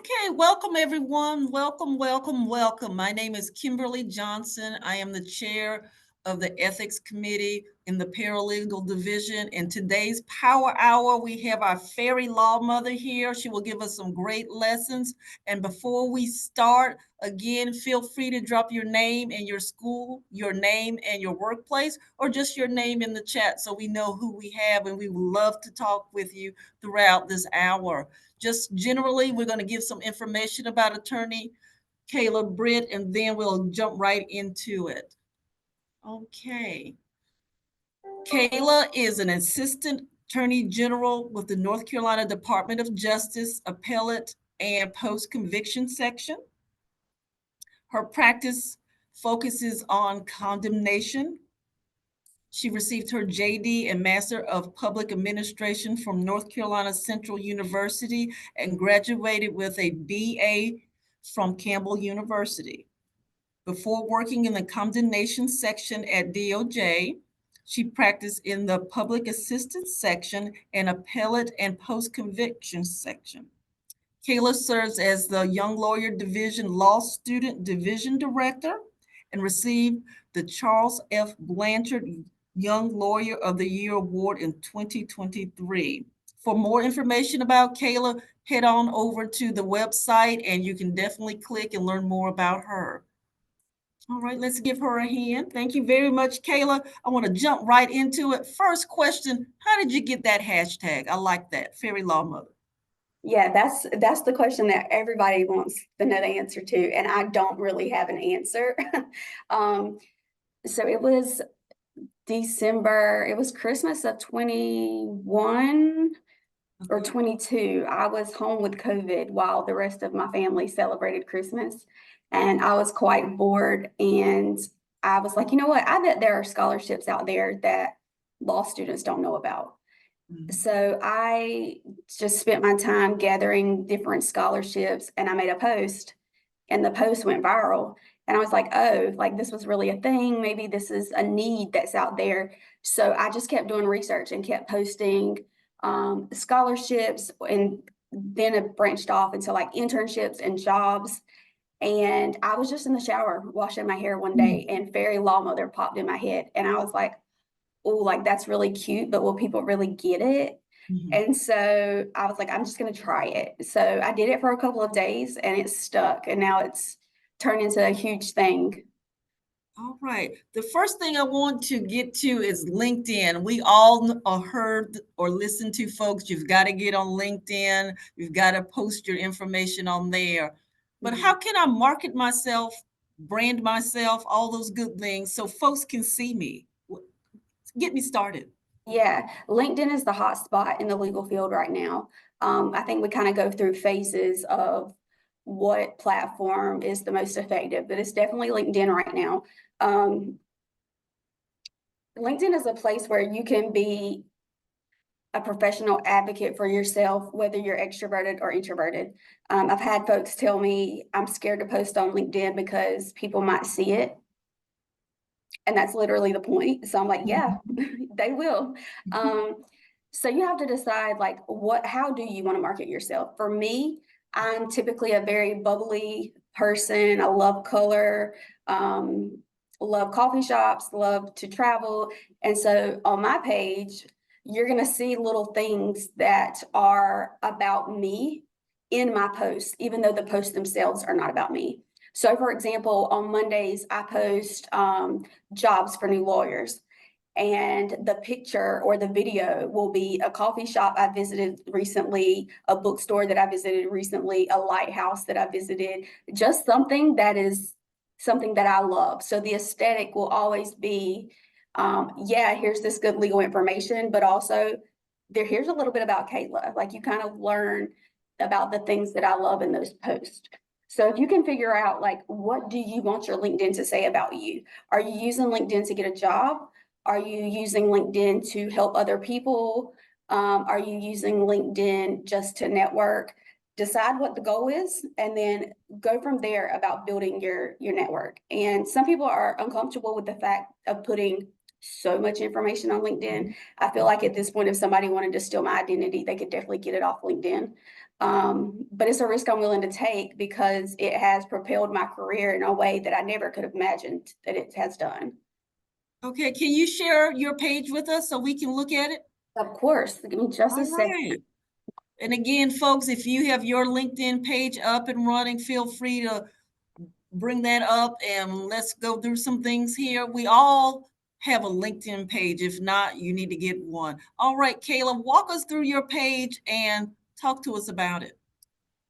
Okay, welcome everyone. Welcome, welcome, welcome. My name is Kimberly Johnson. I am the chair of the Ethics Committee in the Paralegal Division. In today's Power Hour, we have our fairy law mother here. She will give us some great lessons. And before we start, again, feel free to drop your name and your school, your name and your workplace, or just your name in the chat so we know who we have, and we would love to talk with you throughout this hour. Just generally, we're going to give some information about attorney Kayla Britt, and then we'll jump right into it. Okay. Kayla is an assistant attorney general with the North Carolina Department of Justice Appellate and Post-Conviction Section. Her practice focuses on condemnation. She received her JD and Master of Public Administration from North Carolina Central University and graduated with a BA from Campbell University. Before working in the condemnation section at DOJ, she practiced in the public assistance section and appellate and post-conviction section. Kayla serves as the Young Lawyer Division Law Student Division Director and received the Charles F. Blanchard Young Lawyer of the Year Award in 2023. For more information about Kayla, head on over to the website and you can definitely click and learn more about her. All right, let's give her a hand. Thank you very much, Kayla. I want to jump right into it. First question, how did you get that hashtag? I like that, Fairy Law Mother. Yeah, that's the question that everybody wants to know the answer to, and I don't really have an answer. So it was December, it was Christmas of 21 or 22. I was home with COVID while the rest of my family celebrated Christmas, and I was quite bored, and I was like, you know what? I bet there are scholarships out there that law students don't know about. So I just spent my time gathering different scholarships, and I made a post, and the post went viral. And I was like, oh, like this was really a thing. Maybe this is a need that's out there. So I just kept doing research and kept posting scholarships, and then it branched off into like internships and jobs. And I was just in the shower washing my hair one day, and Fairy Law Mother popped in my head, and I was like, oh, like that's really cute, but will people really get it? And so I was like, I'm just going to try it. So I did it for a couple of days and it stuck. And now it's turned into a huge thing. All right. The first thing I want to get to is LinkedIn. We all heard or listened to folks, you've got to get on LinkedIn. You've got to post your information on there. But how can I market myself, brand myself, all those good things so folks can see me? Get me started. Yeah, LinkedIn is the hot spot in the legal field right now. I think we kind of go through phases of what platform is the most effective, but it's definitely LinkedIn right now. LinkedIn is a place where you can be a professional advocate for yourself, whether you're extroverted or introverted. I've had folks tell me I'm scared to post on LinkedIn because people might see it. And that's literally the point. So I'm like, yeah, they will. So you have to decide like how do you want to market yourself? For me, I'm typically a very bubbly person. I love color, love coffee shops, love to travel. And so on my page, you're going to see little things that are about me in my posts, even though the posts themselves are not about me. So for example, on Mondays, I post jobs for new lawyers. And the picture or the video will be a coffee shop I visited recently, a bookstore that I visited recently, a lighthouse that I visited, just something that is something that I love. So the aesthetic will always be, yeah, here's this good legal information, but also here's a little bit about Kayla. Like you kind of learn about the things that I love in those posts. So if you can figure out like, what do you want your LinkedIn to say about you? Are you using LinkedIn to get a job? Are you using LinkedIn to help other people? Are you using LinkedIn just to network? Decide what the goal is and then go from there about building your network. And some people are uncomfortable with the fact of putting so much information on LinkedIn. I feel like at this point, if somebody wanted to steal my identity, they could definitely get it off LinkedIn. But it's a risk I'm willing to take because it has propelled my career in a way that I never could have imagined that it has done. Okay, can you share your page with us so we can look at it? Of course, give me just a All second. right. And again, folks, if you have your LinkedIn page up and running, feel free to bring that up and let's go through some things here. We all have a LinkedIn page. If not, you need to get one. All right, Kayla, walk us through your page and talk to us about it.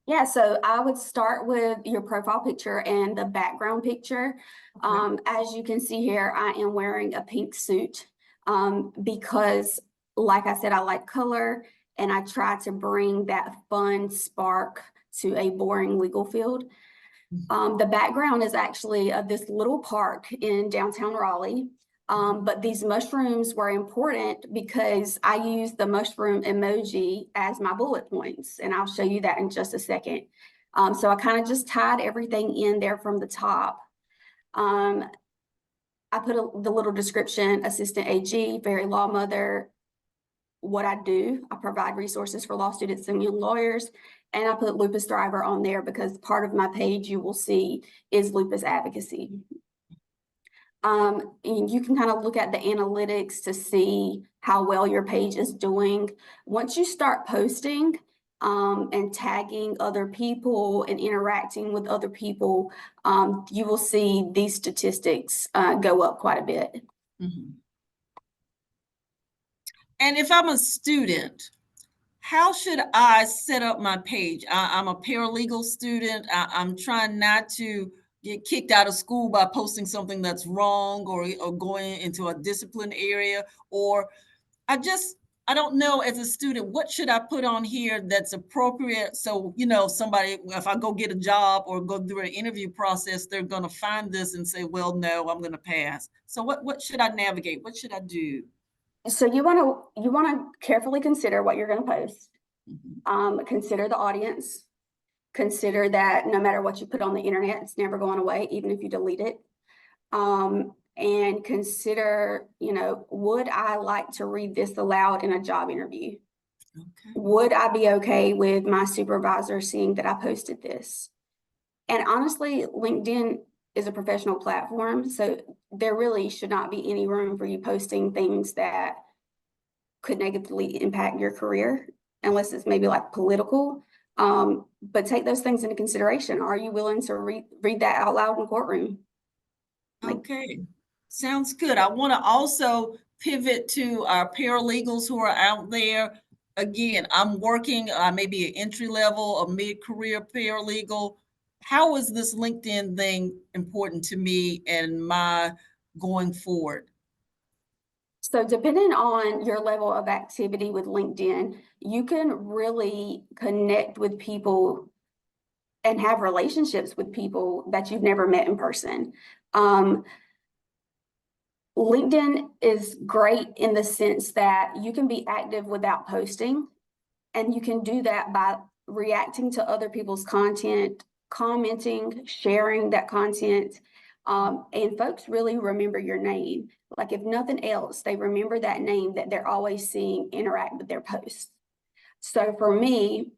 Yeah, so I would start with your profile picture and the background picture. As you can see here, I am wearing a pink suit because, like I said, I like color and I try to bring that fun spark to a boring legal field. The background is actually this little park in downtown Raleigh. But these mushrooms were important because I use the mushroom emoji as my bullet points, and I'll show you that in just a second. So I kind of just tied everything in there from the top. I put the little description, assistant AG, fairy law mother, what I do. I provide resources for law students and young lawyers. And I put lupus thriver on there because part of my page you will see is lupus advocacy. And you can kind of look at the analytics to see how well your page is doing. Once you start posting and tagging other people and interacting with other people, you will see these statistics go up quite a bit. And if I'm a student, how should I set up my page? I'm a paralegal student. I'm trying not to get kicked out of school by posting something that's wrong or going into a discipline area, or I don't know as a student, what should I put on here that's appropriate? So, somebody, if I go get a job or go through an interview process, they're going to find this and say, well, no, I'm going to pass. So what should I navigate? What should I do? So you want to carefully consider what you're going to post. Consider the audience. Consider that no matter what you put on the internet, it's never going away, even if you delete it. And consider, would I like to read this aloud in a job interview? Okay. Would I be okay with my supervisor seeing that I posted this? And honestly, LinkedIn is a professional platform, so there really should not be any room for you posting things that could negatively impact your career, unless it's maybe like political. But take those things into consideration. Are you willing to read that out loud in courtroom? Okay, sounds good. I want to also pivot to our paralegals who are out there. Again, I'm working, maybe an entry level, a mid-career paralegal. How is this LinkedIn thing important to me and my going forward? So depending on your level of activity with LinkedIn, you can really connect with people and have relationships with people that you've never met in person. LinkedIn is great in the sense that you can be active without posting, and you can do that by reacting to other people's content, commenting, sharing that content. And folks really remember your name. Like if nothing else, they remember that name that they're always seeing interact with their posts. So for me,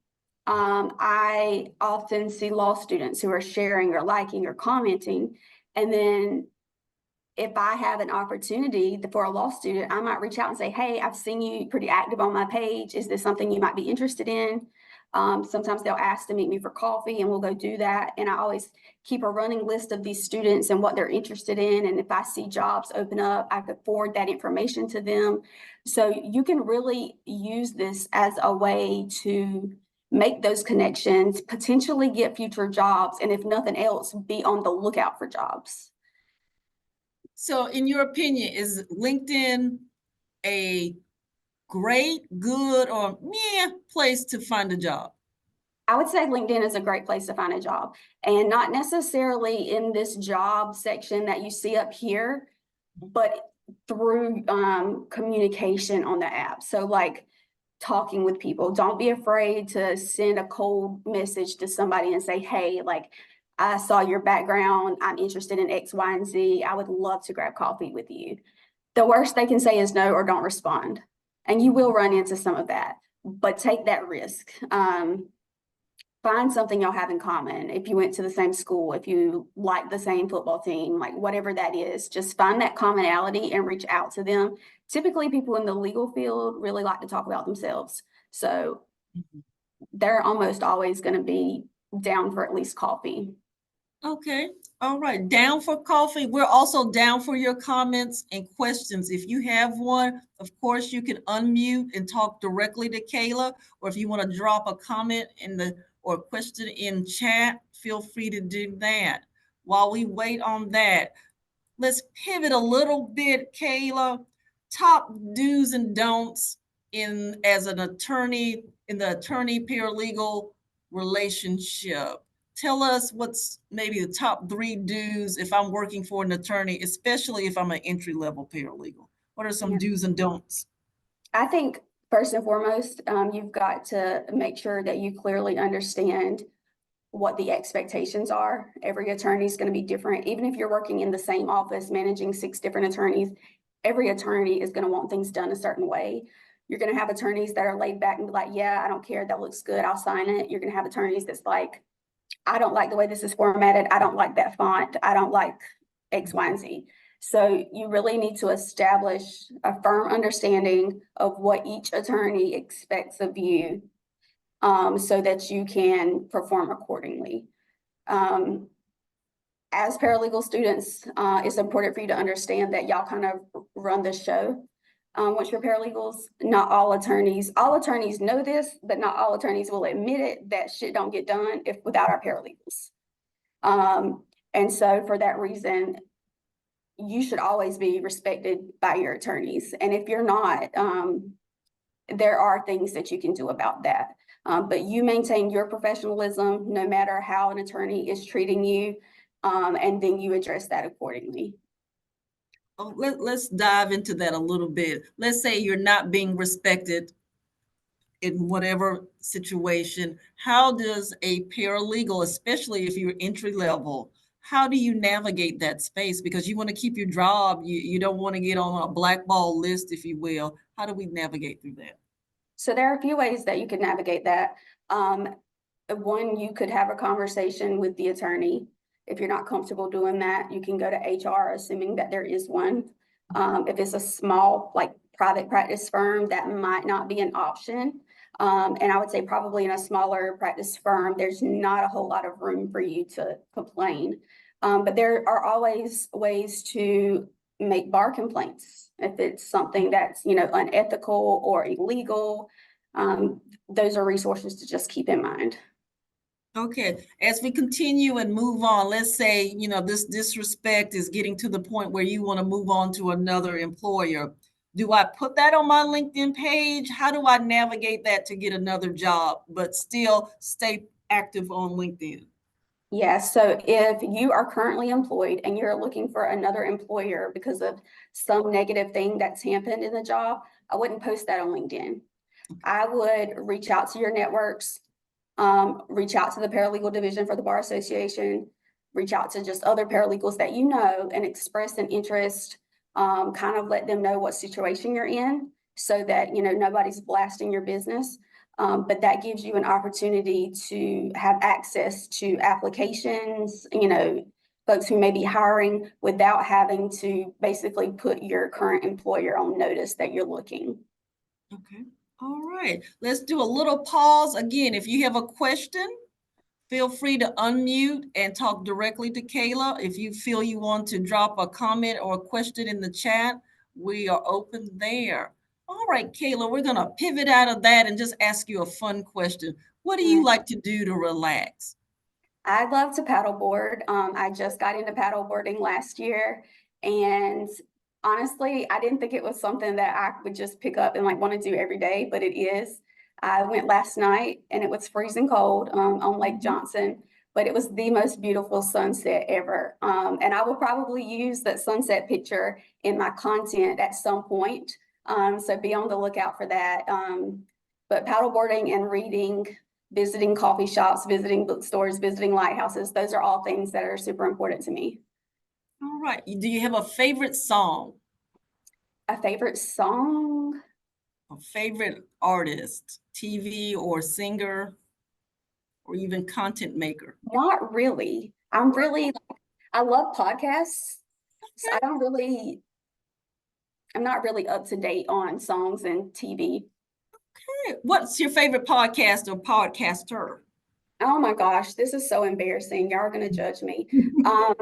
I often see law students who are sharing or liking or commenting. And then if I have an opportunity for a law student, I might reach out and say, hey, I've seen you pretty active on my page. Is this something you might be interested in? Sometimes they'll ask to meet me for coffee and we'll go do that. And I always keep a running list of these students and what they're interested in. And if I see jobs open up, I could forward that information to them. So you can really use this as a way to make those connections, potentially get future jobs, and if nothing else, be on the lookout for jobs. So in your opinion, is LinkedIn a great, good, or meh place to find a job? I would say LinkedIn is a great place to find a job, and not necessarily in this job section that you see up here, but through communication on the app. So like talking with people. Don't be afraid to send a cold message to somebody and say, hey, like, I saw your background. I'm interested in X, Y, and Z. I would love to grab coffee with you. The worst they can say is no or don't respond. And you will run into some of that, but take that risk. Find something y'all have in common. If you went to the same school, if you like the same football team, like whatever that is, just find that commonality and reach out to them. Typically, people in the legal field really like to talk about themselves. So they're almost always going to be down for at least coffee. Okay. All right. Down for coffee. We're also down for your comments and questions. If you have one, of course, you can unmute and talk directly to Kayla, or if you want to drop a comment in the or question in chat, feel free to do that. While we wait on that, let's pivot a little bit, Kayla. Top do's and don'ts in as an attorney in the attorney paralegal relationship. Tell us what's maybe the top 3 do's if I'm working for an attorney, especially if I'm an entry-level paralegal. What are some Yeah. do's and don'ts? I think first and foremost, you've got to make sure that you clearly understand what the expectations are. Every attorney is going to be different. Even if you're working in the same office, managing 6 different attorneys, every attorney is going to want things done a certain way. You're going to have attorneys that are laid back and be like, yeah, I don't care. That looks good. I'll sign it. You're going to have attorneys that's like, I don't like the way this is formatted. I don't like that font. I don't like X, Y, and Z. So you really need to establish a firm understanding of what each attorney expects of you, so that you can perform accordingly. As paralegal students, it's important for you to understand that y'all kind of run the show. Once you're paralegals, not all attorneys know this, but not all attorneys will admit it, that shit don't get done without our paralegals. And so for that reason, you should always be respected by your attorneys. And if you're not, there are things that you can do about that. But you maintain your professionalism no matter how an attorney is treating you, and then you address that accordingly. Oh, let's dive into that a little bit. Let's say you're not being respected in whatever situation. How does a paralegal, especially if you're entry level, how do you navigate that space? Because you want to keep your job, you don't want to get on a blackball list, if you will. How do we navigate through that? So there are a few ways that you can navigate that. One, you could have a conversation with the attorney. If you're not comfortable doing that, you can go to HR, assuming that there is one. If it's a small, like private practice firm, that might not be an option. And I would say probably in a smaller practice firm, there's not a whole lot of room for you to complain. But there are always ways to make bar complaints. If it's something that's, unethical or illegal, those are resources to just keep in mind. Okay, as we continue and move on, let's say, this disrespect is getting to the point where you want to move on to another employer. Do I put that on my LinkedIn page? How do I navigate that to get another job, but still stay active on LinkedIn? Yeah, so if you are currently employed and you're looking for another employer because of some negative thing that's happened in the job, I wouldn't post that on LinkedIn. I would reach out to your networks, reach out to the paralegal division for the Bar Association, reach out to just other paralegals that you know and express an interest, kind of let them know what situation you're in so that, nobody's blasting your business. But that gives you an opportunity to have access to applications, folks who may be hiring without having to basically put your current employer on notice that you're looking. Okay. All right. Let's do a little pause. Again, if you have a question, feel free to unmute and talk directly to Kayla. If you feel you want to drop a comment or a question in the chat, we are open there. All right, Kayla, we're going to pivot out of that and just ask you a fun question. What do you like to do to relax? I love to paddleboard. I just got into paddleboarding last year, and honestly, I didn't think it was something that I would just pick up and want to do every day, but it is. I went last night and it was freezing cold on Lake Johnson, but it was the most beautiful sunset ever. And I will probably use that sunset picture in my content at some point. So be on the lookout for that. But paddleboarding and reading, visiting coffee shops, visiting bookstores, visiting lighthouses, those are all things that are super important to me. All right. Do you have a favorite song? A favorite song? A favorite artist, TV or singer, or even content maker? Not really. I love podcasts. So I'm not really up to date on songs and TV. What's your favorite podcast or podcaster? Oh my gosh, this is so embarrassing. Y'all are gonna judge me. No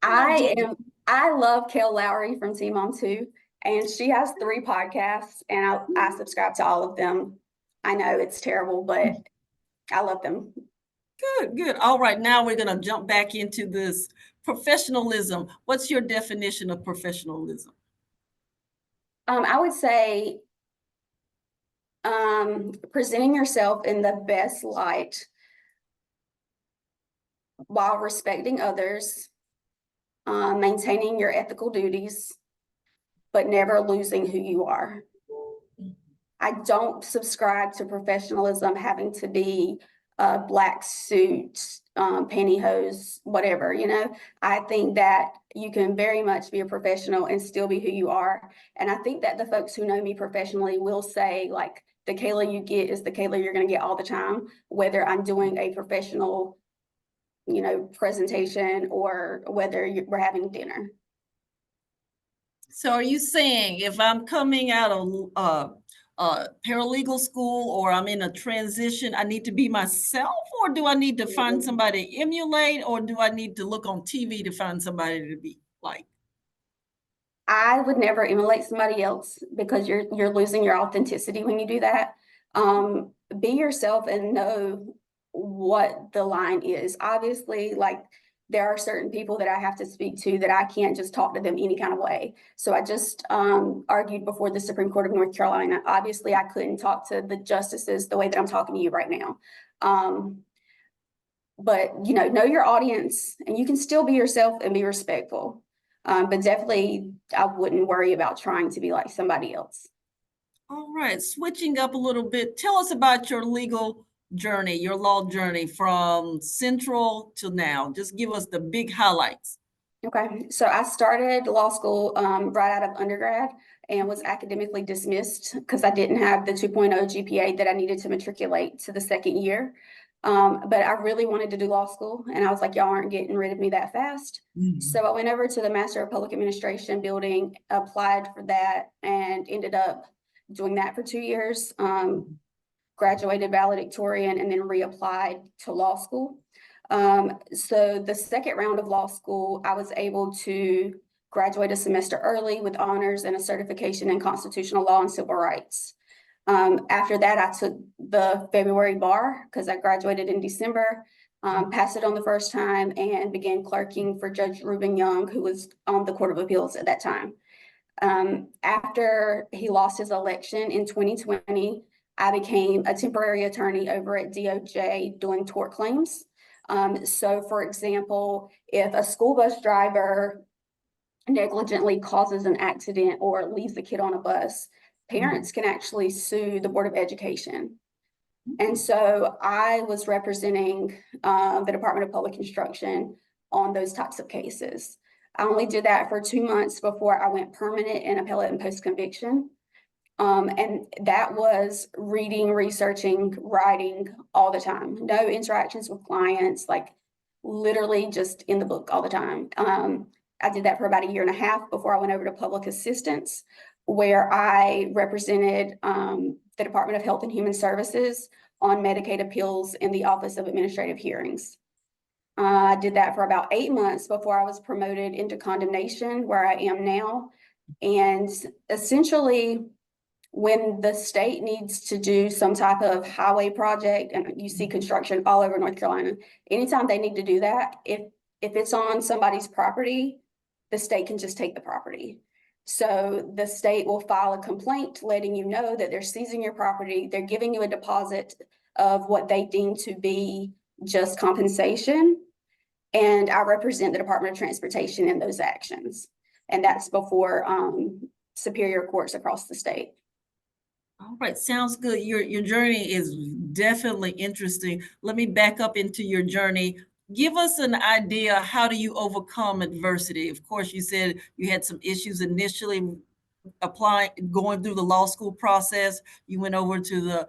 judging. I love Kel Lowry from Teen Mom 2, and she has 3 podcasts, and I subscribe to all of them. I know it's terrible, but I love them. Good, good. All right, now we're going to jump back into this professionalism. What's your definition of professionalism? I would say presenting yourself in the best light while respecting others, maintaining your ethical duties, but never losing who you are. I don't subscribe to professionalism having to be a black suit, pantyhose, whatever, you know. I think that you can very much be a professional and still be who you are. And I think that the folks who know me professionally will say, like, the Kayla you get is the Kayla you're going to get all the time, whether I'm doing a professional, you know, presentation or whether we're having dinner. So are you saying if I'm coming out of paralegal school or I'm in a transition, I need to be myself, or do I need to find somebody to emulate, or do I need to look on TV to find somebody to be like? I would never emulate somebody else because you're losing your authenticity when you do that. Be yourself and know what the line is. Obviously, like there are certain people that I have to speak to that I can't just talk to them any kind of way. So I just argued before the Supreme Court of North Carolina. Obviously, I couldn't talk to the justices the way that I'm talking to you right now. But you know your audience, and you can still be yourself and be respectful. But definitely, I wouldn't worry about trying to be like somebody else. All right, switching up a little bit, tell us about your legal journey, your law journey from Central to now. Just give us the big highlights. Okay, so I started law school right out of undergrad and was academically dismissed because I didn't have the 2.0 GPA that I needed to matriculate to the second year. But I really wanted to do law school, and I was like, y'all aren't getting rid of me that fast. So I went over to the Master of Public Administration building, applied for that, and ended up doing that for 2 years. Graduated valedictorian and then reapplied to law school. So the second round of law school, I was able to graduate a semester early with honors and a certification in constitutional law and civil rights. After that, I took the February bar because I graduated in December, passed it on the first time, and began clerking for Judge Reuben Young, who was on the Court of Appeals at that time. After he lost his election in 2020, I became a temporary attorney over at DOJ doing tort claims. So for example, if a school bus driver negligently causes an accident or leaves a kid on a bus, parents can actually sue the Board of Education. And so I was representing the Department of Public Instruction on those types of cases. I only did that for 2 months before I went permanent in appellate and post-conviction. And that was reading, researching, writing all the time. No interactions with clients, like literally just in the book all the time. I did that for about 1.5 years before I went over to public assistance, where I represented the Department of Health and Human Services on Medicaid appeals in the Office of Administrative Hearings. I did that for about 8 months before I was promoted into condemnation, where I am now. And essentially, when the state needs to do some type of highway project, and you see construction all over North Carolina, anytime they need to do that, if it's on somebody's property, the state can just take the property. So the state will file a complaint letting you know that they're seizing your property, they're giving you a deposit of what they deem to be just compensation. And I represent the Department of Transportation in those actions. And that's before superior courts across the state. All right, sounds good. Your journey is definitely interesting. Let me back up into your journey. Give us an idea, how do you overcome adversity? Of course, you said you had some issues initially applying, going through the law school process. You went over to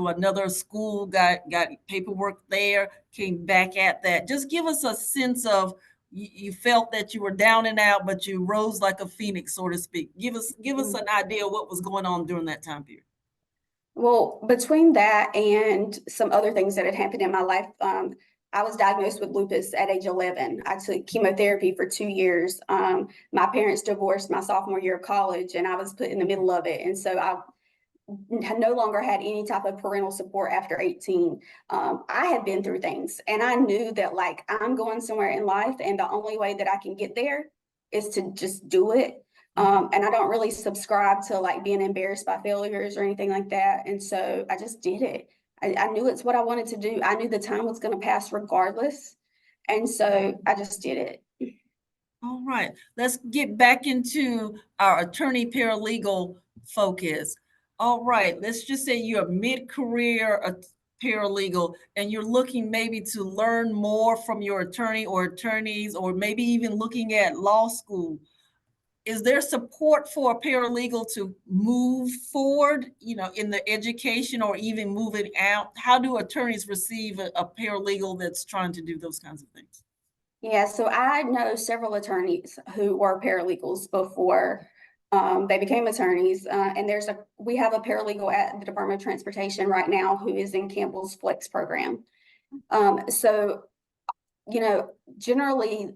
another school, got paperwork there, came back at that. Just give us a sense of, you felt that you were down and out, but you rose like a phoenix, so to speak. Give us an idea of what was going on during that time period. Well, between that and some other things that had happened in my life, I was diagnosed with lupus at age 11. I took chemotherapy for 2 years. My parents divorced my sophomore year of college, and I was put in the middle of it. And so I no longer had any type of parental support after 18. I had been through things, and I knew that like I'm going somewhere in life, and the only way that I can get there is to just do it. And I don't really subscribe to like being embarrassed by failures or anything like that. And so I just did it. I knew it's what I wanted to do. I knew the time was going to pass regardless. And so I just did it. All right, let's get back into our attorney paralegal focus. All right, let's just say you're a mid-career paralegal and you're looking maybe to learn more from your attorney or attorneys, or maybe even looking at law school. Is there support for a paralegal to move forward, in the education or even moving out? How do attorneys receive a paralegal that's trying to do those kinds of things? Yeah, so I know several attorneys who were paralegals before they became attorneys. And we have a paralegal at the Department of Transportation right now who is in Campbell's Flex program. So, generally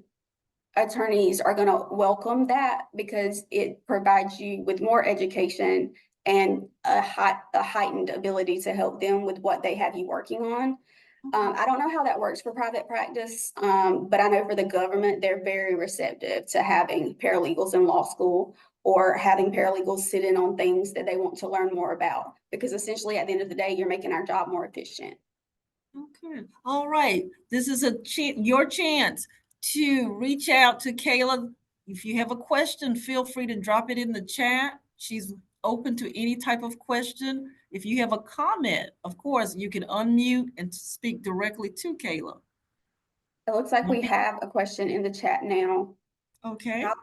attorneys are going to welcome that because it provides you with more education and a heightened ability to help them with what they have you working on. I don't know how that works for private practice, but I know for the government, they're very receptive to having paralegals in law school or having paralegals sit in on things that they want to learn more about, because essentially at the end of the day, you're making our job more efficient. Okay. All right. This is your chance to reach out to Kayla. If you have a question, feel free to drop it in the chat. She's open to any type of question. If you have a comment, of course, you can unmute and speak directly to Kayla. It looks like we have a question in the chat now. Okay. How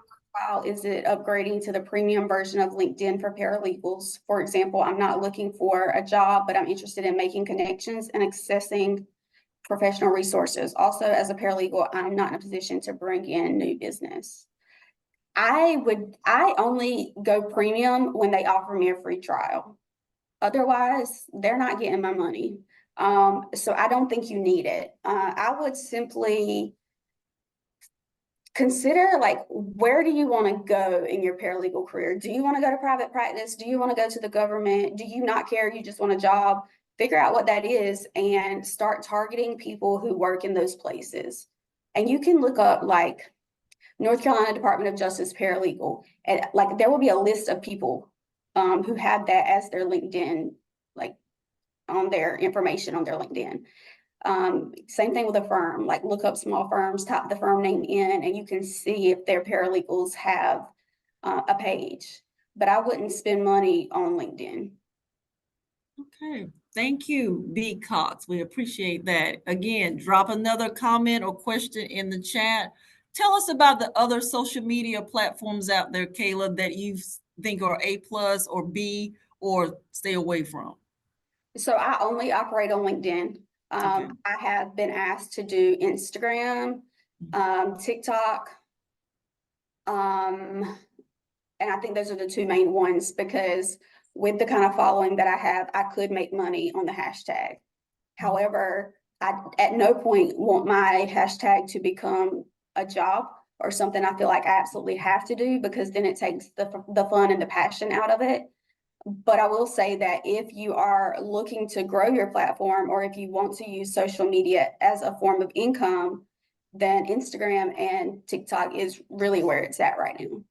worthwhile is it upgrading to the premium version of LinkedIn for paralegals? For example, I'm not looking for a job, but I'm interested in making connections and accessing professional resources. Also, as a paralegal, I'm not in a position to bring in new business. I only go premium when they offer me a free trial. Otherwise, they're not getting my money. So I don't think you need it. I would simply consider, like, where do you want to go in your paralegal career? Do you want to go to private practice? Do you want to go to the government? Do you not care? You just want a job? Figure out what that is and start targeting people who work in those places. And you can look up like North Carolina Department of Justice paralegal, and like there will be a list of people who have that as their LinkedIn, like on their information on their LinkedIn. Same thing with a firm, like look up small firms, type the firm name in, and you can see if their paralegals have a page. But I wouldn't spend money on LinkedIn. Okay. Thank you, B. Cox. We appreciate that. Again, drop another comment or question in the chat. Tell us about the other social media platforms out there, Kayla, that you think are A+ or B, or stay away from. So I only operate on LinkedIn. Okay. I have been asked to do Instagram, TikTok, and I think those are the two main ones, because with the kind of following that I have, I could make money on the hashtag. However, I at no point want my hashtag to become a job or something I feel like I absolutely have to do, because then it takes the fun and the passion out of it. But I will say that if you are looking to grow your platform, or if you want to use social media as a form of income, then Instagram and TikTok is really where it's at right now.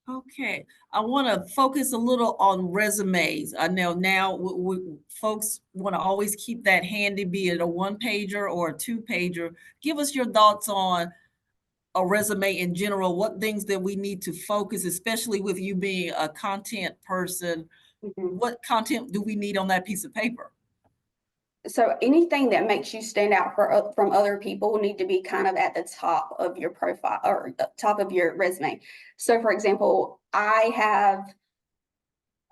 Okay, I want to focus a little on resumes. I know now folks want to always keep that handy, be it a one-pager or a two-pager. Give us your thoughts on a resume in general, what things that we need to focus, especially with you being a content person. What content do we need on that piece of paper? So anything that makes you stand out from other people need to be kind of at the top of your profile or the top of your resume. So for example, I have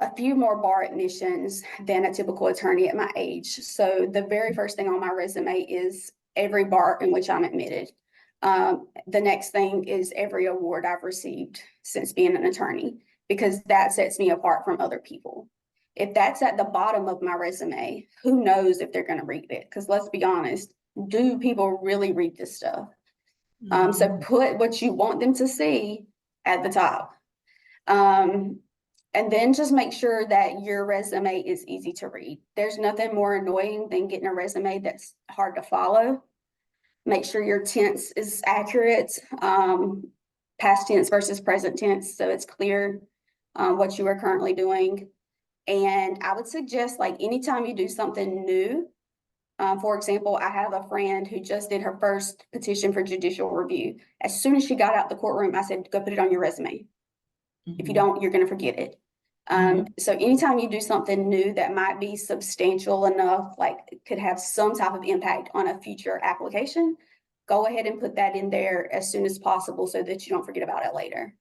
a few more bar admissions than a typical attorney at my age. So the very first thing on my resume is every bar in which I'm admitted. The next thing is every award I've received since being an attorney, because that sets me apart from other people. If that's at the bottom of my resume, who knows if they're going to read it? Because let's be honest, do people really read this stuff? So put what you want them to see at the top. And then just make sure that your resume is easy to read. There's nothing more annoying than getting a resume that's hard to follow. Make sure your tense is accurate, past tense versus present tense, so it's clear what you are currently doing. And I would suggest, like, anytime you do something new, for example, I have a friend who just did her first petition for judicial review. As soon as she got out the courtroom, I said, go put it on your resume. If you don't, you're going to forget it. So anytime you do something new that might be substantial enough, like could have some type of impact on a future application, go ahead and put that in there as soon as possible so that you don't forget about it later.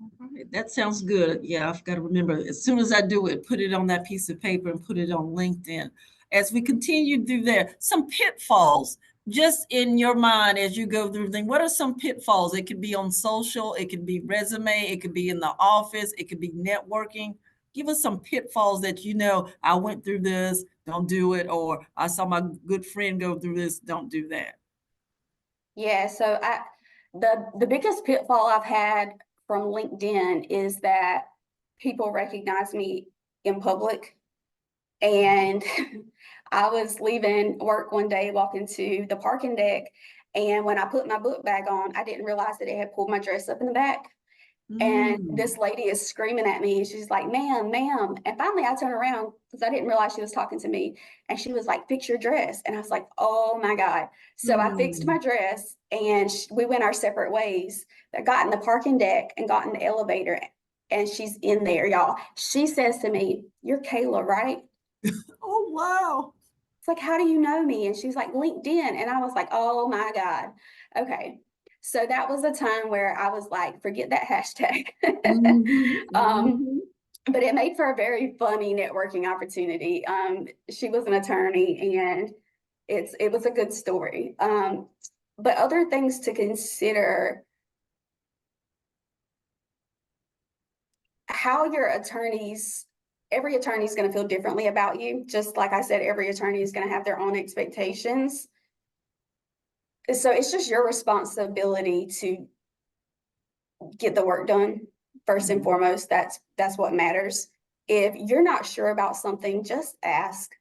All right, that sounds good. Yeah, I've got to remember, as soon as I do it, put it on that piece of paper and put it on LinkedIn. As we continue through there, some pitfalls just in your mind as you go through things. What are some pitfalls? It could be on social, it could be resume, it could be in the office, it could be networking. Give us some pitfalls that you know, I went through this, don't do it, or I saw my good friend go through this, don't do that. Yeah, so the biggest pitfall I've had from LinkedIn is that people recognize me in public. And I was leaving work one day, walking to the parking deck, and when I put my book bag on, I didn't realize that it had pulled my dress up in the back. And this lady is screaming at me, and she's like, ma'am, ma'am. And finally I turned around because I didn't realize she was talking to me. And she was like, fix your dress. And I was like, oh my God. So I fixed my dress, and we went our separate ways. I got in the parking deck and got in the elevator, and she's in there, y'all. She says to me, you're Kayla, right? Oh, wow. It's like, how do you know me? And she's like, LinkedIn. And I was like, oh my God. Okay. So that was a time where I was like, forget that hashtag. But it made for a very funny networking opportunity. She was an attorney, and it was a good story. But other things to consider, how your attorneys, every attorney is going to feel differently about you. Just like I said, every attorney is going to have their own expectations. So it's just your responsibility to get the work done first and foremost. That's what matters. If you're not sure about something, just ask.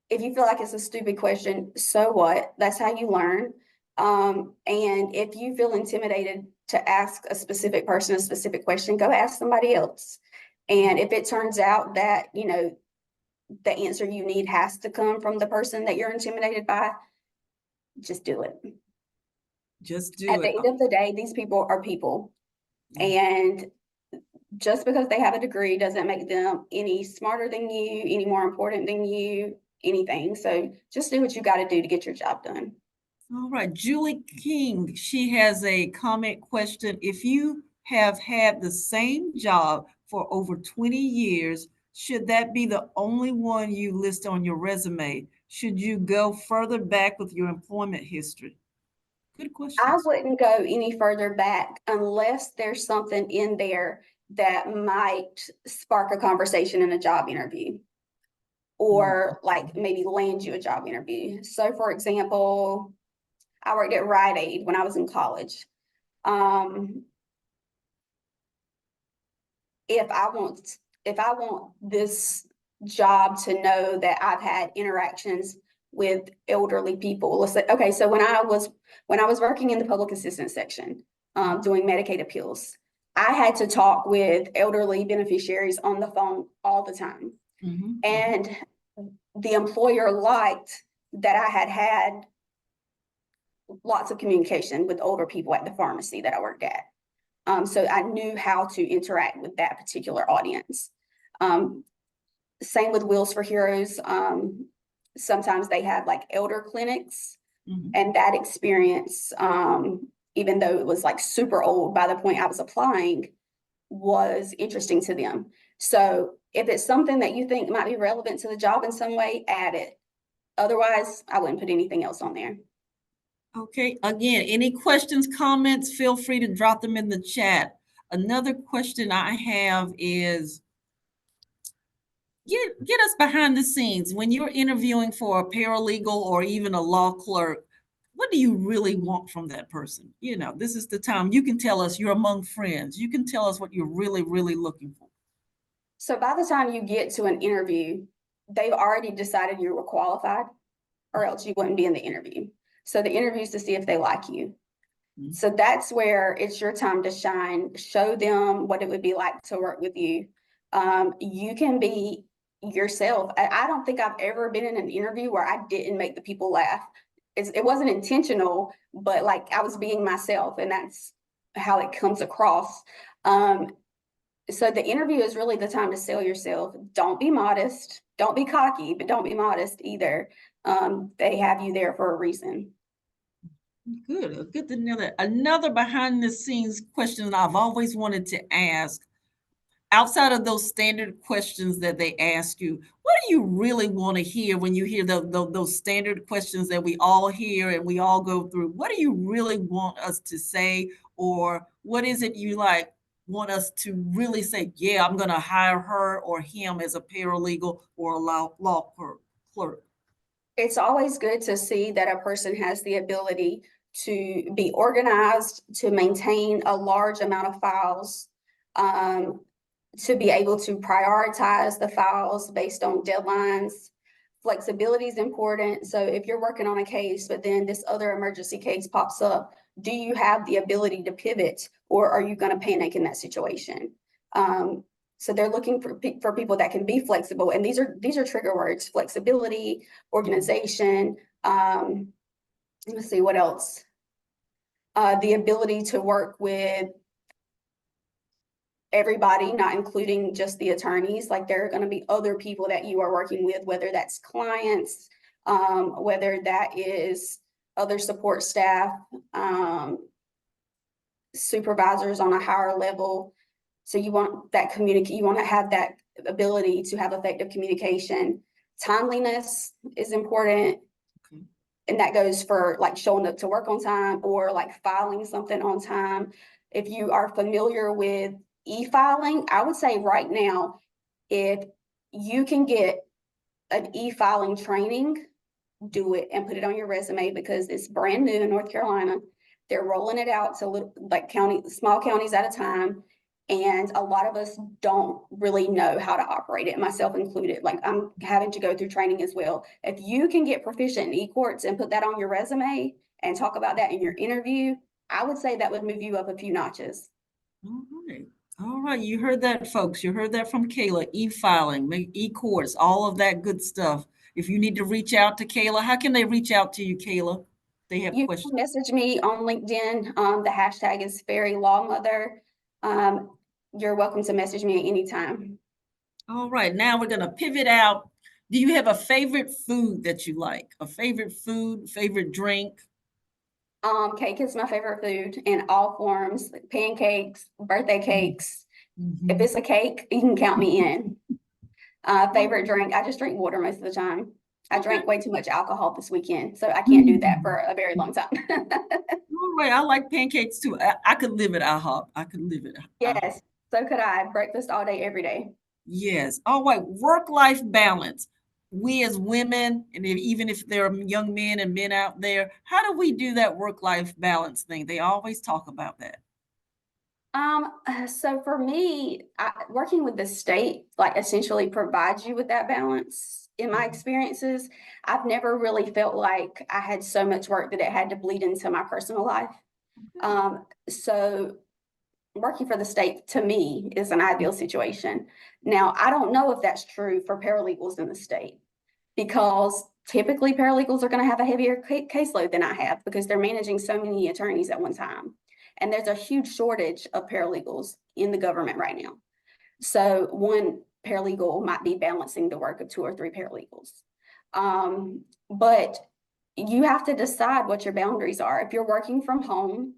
If you feel like it's a stupid question, so what? That's how you learn. And if you feel intimidated to ask a specific person a specific question, go ask somebody else. And if it turns out that, you know, the answer you need has to come from the person that you're intimidated by, just do it. Just do At the it. end of the day, these people are people. And just because they have a degree doesn't make them any smarter than you, any more important than you, anything. So just do what you got to do to get your job done. All right, Julie King, she has a comment question. If you have had the same job for over 20 years, should that be the only one you list on your resume? Should you go further back with your employment history? Good question. I wouldn't go any further back unless there's something in there that might spark a conversation in a job interview, or like maybe land you a job interview. So for example, I worked at Rite Aid when I was in college. If I want this job to know that I've had interactions with elderly people, let's say, okay, so when I was working in the public assistance section, doing Medicaid appeals, I had to talk with elderly beneficiaries on the phone all the time. And the employer liked that I had lots of communication with older people at the pharmacy that I worked at. So I knew how to interact with that particular audience. Same with Wheels for Heroes. sometimes they have like elder clinics, Mhm. and that experience, even though it was like super old by the point I was applying, was interesting to them. So if it's something that you think might be relevant to the job in some way, add it. Otherwise, I wouldn't put anything else on there. Okay, again, any questions, comments, feel free to drop them in the chat. Another question I have is, get us behind the scenes. When you're interviewing for a paralegal or even a law clerk, what do you really want from that person? You know, this is the time you can tell us. You're among friends. You can tell us what you're really, really looking for. So by the time you get to an interview, they've already decided you were qualified, or else you wouldn't be in the interview. So the interview is to see if they like you. Mhm. So that's where it's your time to shine. Show them what it would be like to work with you. You can be yourself. I don't think I've ever been in an interview where I didn't make the people laugh. It wasn't intentional, but like I was being myself, and that's how it comes across. So the interview is really the time to sell yourself. Don't be modest. Don't be cocky, but don't be modest either. They have you there for a reason. Good to know that. Another behind the scenes question that I've always wanted to ask, outside of those standard questions that they ask you, what do you really want to hear when you hear those standard questions that we all hear and we all go through? What do you really want us to say, or what is it you like want us to really say? Yeah, I'm going to hire her or him as a paralegal or a law clerk. It's always good to see that a person has the ability to be organized, to maintain a large amount of files, to be able to prioritize the files based on deadlines. Flexibility is important. So if you're working on a case, but then this other emergency case pops up, do you have the ability to pivot, or are you going to panic in that situation? So they're looking for people that can be flexible, and these are trigger words: flexibility, organization. Let's see what else. The ability to work with everybody, not including just the attorneys. Like there are going to be other people that you are working with, whether that's clients, whether that is other support staff, supervisors on a higher level. So you want that you want to have that ability to have effective communication. Timeliness is important. Okay. And that goes for like showing up to work on time, or like filing something on time. If you are familiar with e-filing, I would say right now, if you can get an e-filing training, do it and put it on your resume, because it's brand new in North Carolina. They're rolling it out to little, like small counties at a time. And a lot of us don't really know how to operate it, myself included. Like I'm having to go through training as well. If you can get proficient in e-courts and put that on your resume and talk about that in your interview, I would say that would move you up a few notches. All right. All right. You heard that, folks. You heard that from Kayla. E-filing, e-course, all of that good stuff. If you need to reach out to Kayla, how can they reach out to you, Kayla? They have You questions. can message me on LinkedIn. The hashtag is Fairy Law Mother. You're welcome to message me at any time. All right. Now we're going to pivot out. Do you have a favorite food that you like? A favorite food, favorite drink? Cake is my favorite food in all forms, like pancakes, birthday cakes. If Mhm. it's a cake, you can count me in. Favorite drink, I just drink water most of the time. I Okay. drank way too much alcohol this weekend, so I can't do that Mm. for a very long time. All right. I like pancakes too. I could live at IHOP. I could live at IHOP. Yes, so could I. Breakfast all day, every day. Yes. All right. Work-life balance. We as women, and even if there are young men and men out there, how do we do that work-life balance thing? They always talk about that. So for me, working with the state, like essentially provides you with that balance. In my experiences, I've never really felt like I had so much work that it had to bleed into my personal life. So working for the state to me is an ideal situation. Now, I don't know if that's true for paralegals in the state, because typically paralegals are going to have a heavier caseload than I have, because they're managing so many attorneys at one time. And there's a huge shortage of paralegals in the government right now. So one paralegal might be balancing the work of 2 or 3 paralegals. But you have to decide what your boundaries are. If you're working from home,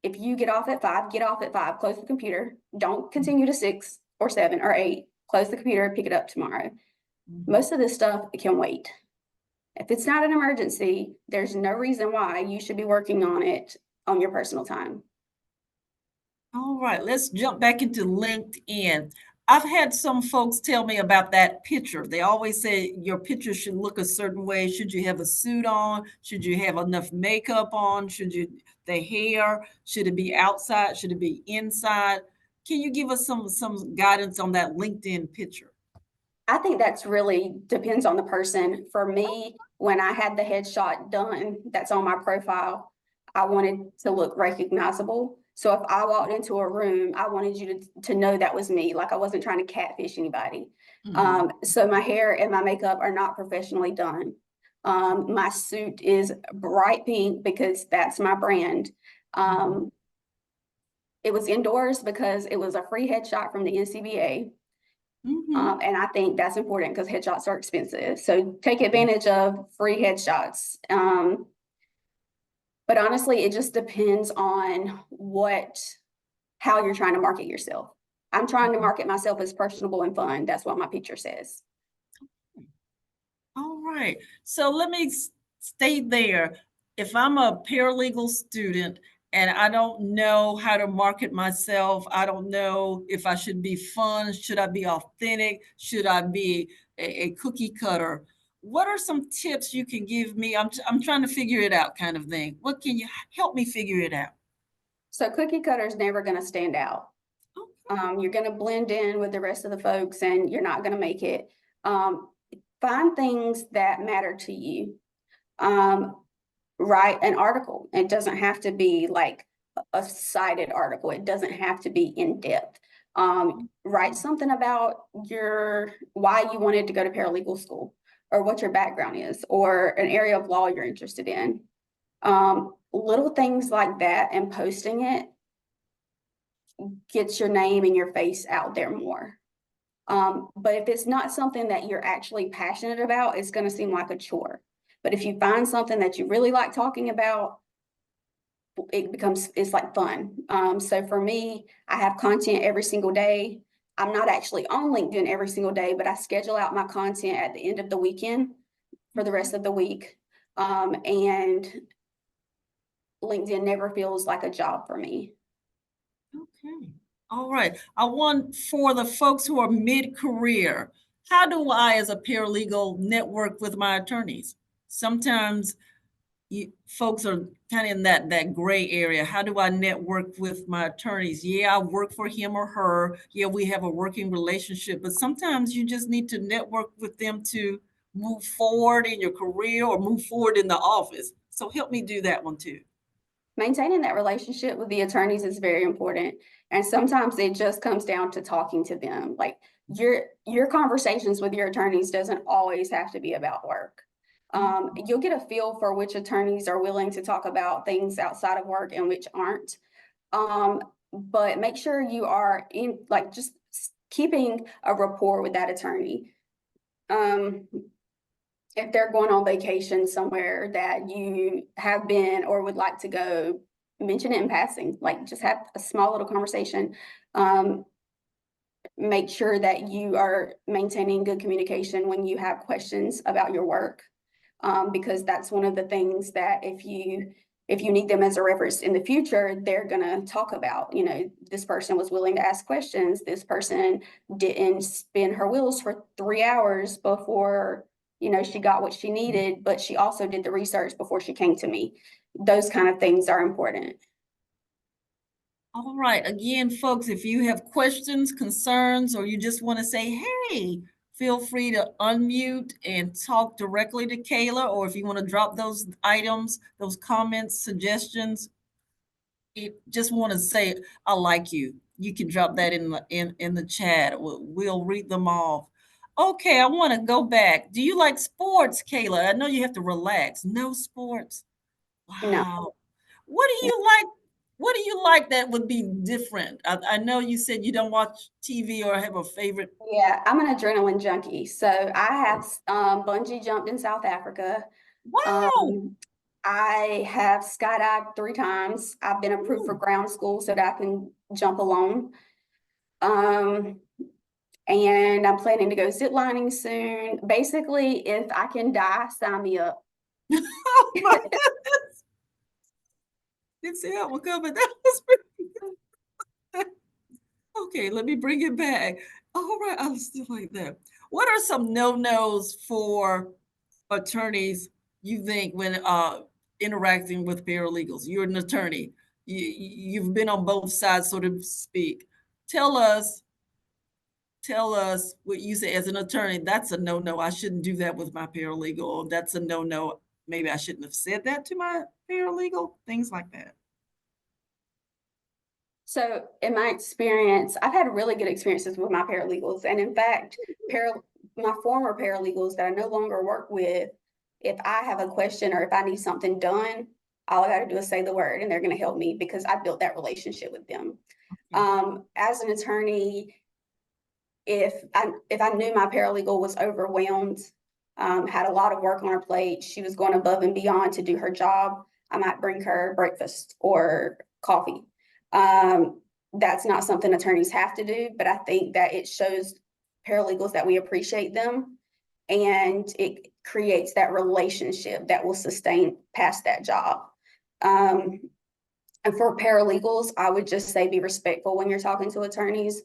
if you get off at 5, get off at 5, close the computer. Don't continue to 6 or 7 or 8. Close the computer, pick it up tomorrow. Most of this stuff can wait. If it's not an emergency, there's no reason why you should be working on it on your personal time. All right, let's jump back into LinkedIn. I've had some folks tell me about that picture. They always say your picture should look a certain way. Should you have a suit on? Should you have enough makeup on? The hair, should it be outside? Should it be inside? Can you give us some guidance on that LinkedIn picture? I think that's really depends on the person. For me, when I had the headshot done, that's on my profile, I wanted to look recognizable. So if I walked into a room, I wanted you to know that was me. Like I wasn't trying to catfish anybody. So my hair and my makeup are not professionally done. My suit is bright pink because that's my brand. It was indoors because it was a free headshot from the NCBA. And I think that's important because headshots are expensive. So take advantage of free headshots. But honestly, it just depends on how you're trying to market yourself. I'm trying to market myself as personable and fun. That's what my picture says. All right. So let me stay there. If I'm a paralegal student and I don't know how to market myself, I don't know if I should be fun, should I be authentic, should I be a cookie cutter? What are some tips you can give me? I'm trying to figure it out, kind of thing. What can you help me figure it out? So cookie cutter is never going to stand out. You're going to blend in with the rest of the folks and you're not going to make it. Find things that matter to you. Write an article. It doesn't have to be like a cited article. It doesn't have to be in depth. Write something about why you wanted to go to paralegal school or what your background is or an area of law you're interested in. Little things like that and posting it gets your name and your face out there more. But if it's not something that you're actually passionate about, it's going to seem like a chore. But if you find something that you really like talking about, it's like fun. So for me, I have content every single day. I'm not actually on LinkedIn every single day, but I schedule out my content at the end of the weekend for the rest of the week. And LinkedIn never feels like a job for me. Okay. All right. I want for the folks who are mid-career, how do I, as a paralegal, network with my attorneys? Sometimes folks are kind of in that gray area. How do I network with my attorneys? Yeah, I work for him or her. Yeah, we have a working relationship, but sometimes you just need to network with them to move forward in your career or move forward in the office. So help me do that one too. Maintaining that relationship with the attorneys is very important. And sometimes it just comes down to talking to them. Like your conversations with your attorneys doesn't always have to be about work. You'll get a feel for which attorneys are willing to talk about things outside of work and which aren't. But make sure you are just keeping a rapport with that attorney. If they're going on vacation somewhere that you have been or would like to go, mention it in passing, like just have a small little conversation. Make sure that you are maintaining good communication when you have questions about your work. Because that's one of the things that if you need them as a reference in the future, they're going to talk about, this person was willing to ask questions. This person didn't spin her wheels for 3 hours before she got what she needed, but she also did the research before she came to me. Those kind of things are important. All right. Again, folks, if you have questions, concerns, or you just want to say, hey, feel free to unmute and talk directly to Kayla, or if you want to drop those items, those comments, suggestions, just want to say, I like you. You can drop that in the chat. We'll read them off. Okay, I want to go back. Do you like sports, Kayla? I know you have to relax. No sports. No. Wow. What do you like? What do you like that would be different? I know you said you don't watch TV or have a favorite. Yeah, I'm an adrenaline junkie. So I have bungee jumped in South Africa. Wow! Um, I have skydived 3 times. I've been approved for Ooh. ground school so that I can jump alone. Um, and I'm planning to go zip lining soon. Basically, if I can die, sign me up. Oh my goodness. Didn't see that one coming. That was pretty good. Okay, let me bring it back. All right, I still like that. What are some no-nos for attorneys you think when interacting with paralegals? You're an attorney. You've been on both sides, so to speak. Tell us, tell us what you say as an attorney. That's a no-no. I shouldn't do that with my paralegal. Or that's a no-no. Maybe I shouldn't have said that to my paralegal. Things like that. So in my experience, I've had really good experiences with my paralegals. And in fact, my former paralegals that I no longer work with, if I have a question or if I need something done, all I gotta do is say the word and they're gonna help me because I built that relationship with them. As an attorney, if I knew my paralegal was overwhelmed, had a lot of work on her plate, she was going above and beyond to do her job, I might bring her breakfast or coffee. That's not something attorneys have to do, but I think that it shows paralegals that we appreciate them and it creates that relationship that will sustain past that job. And for paralegals, I would just say be respectful when you're talking to attorneys.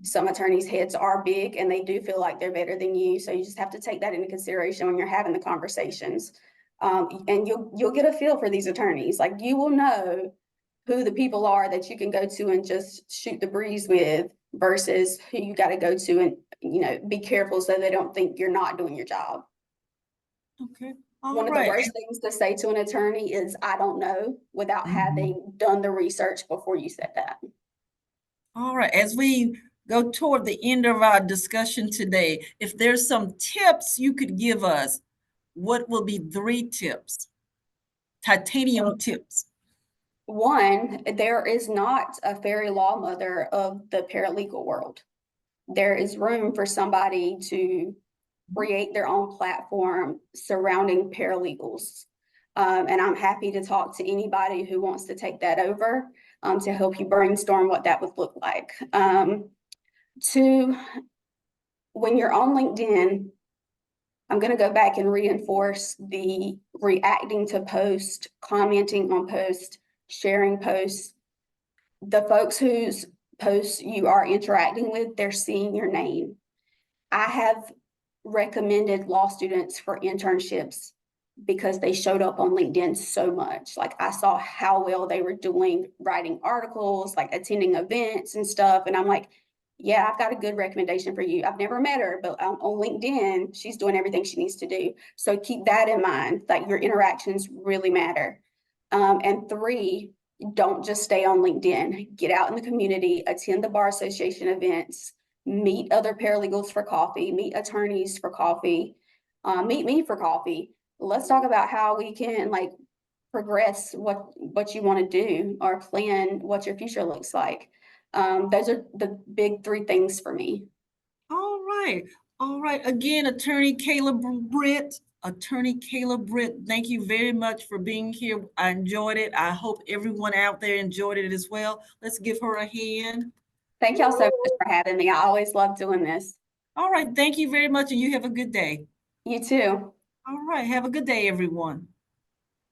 Some attorneys' heads are big and they do feel like they're better than you. So you just have to take that into consideration when you're having the conversations. And you'll get a feel for these attorneys. Like you will know who the people are that you can go to and just shoot the breeze with versus who you got to go to and be careful so they don't think you're not doing your job. Okay. One All of the right. worst things to say to an attorney is I don't know without having done the research before you said that. All right. As we go toward the end of our discussion today, if there's some tips you could give us, what will be 3 tips? Titanium tips. One, there is not a fairy law mother of the paralegal world. There is room for somebody to create their own platform surrounding paralegals. And I'm happy to talk to anybody who wants to take that over to help you brainstorm what that would look like. 2, when you're on LinkedIn, I'm going to go back and reinforce the reacting to posts, commenting on posts, sharing posts. The folks whose posts you are interacting with, they're seeing your name. I have recommended law students for internships because they showed up on LinkedIn so much. Like I saw how well they were doing writing articles, like attending events and stuff. And I'm like, yeah, I've got a good recommendation for you. I've never met her, but on LinkedIn, she's doing everything she needs to do. So keep that in mind, like your interactions really matter. And 3, don't just stay on LinkedIn. Get out in the community, attend the Bar Association events, meet other paralegals for coffee, meet attorneys for coffee, meet me for coffee. Let's talk about how we can like progress what you want to do or plan what your future looks like. Those are the big 3 things for me. All right. All right. Again, Attorney Kayla Britt. Attorney Kayla Britt, thank you very much for being here. I enjoyed it. I hope everyone out there enjoyed it as well. Let's give her a hand. Thank y'all so much for having me. I always love doing this. All right. Thank you very much, and you have a good day. You too. All right. Have a good day, everyone.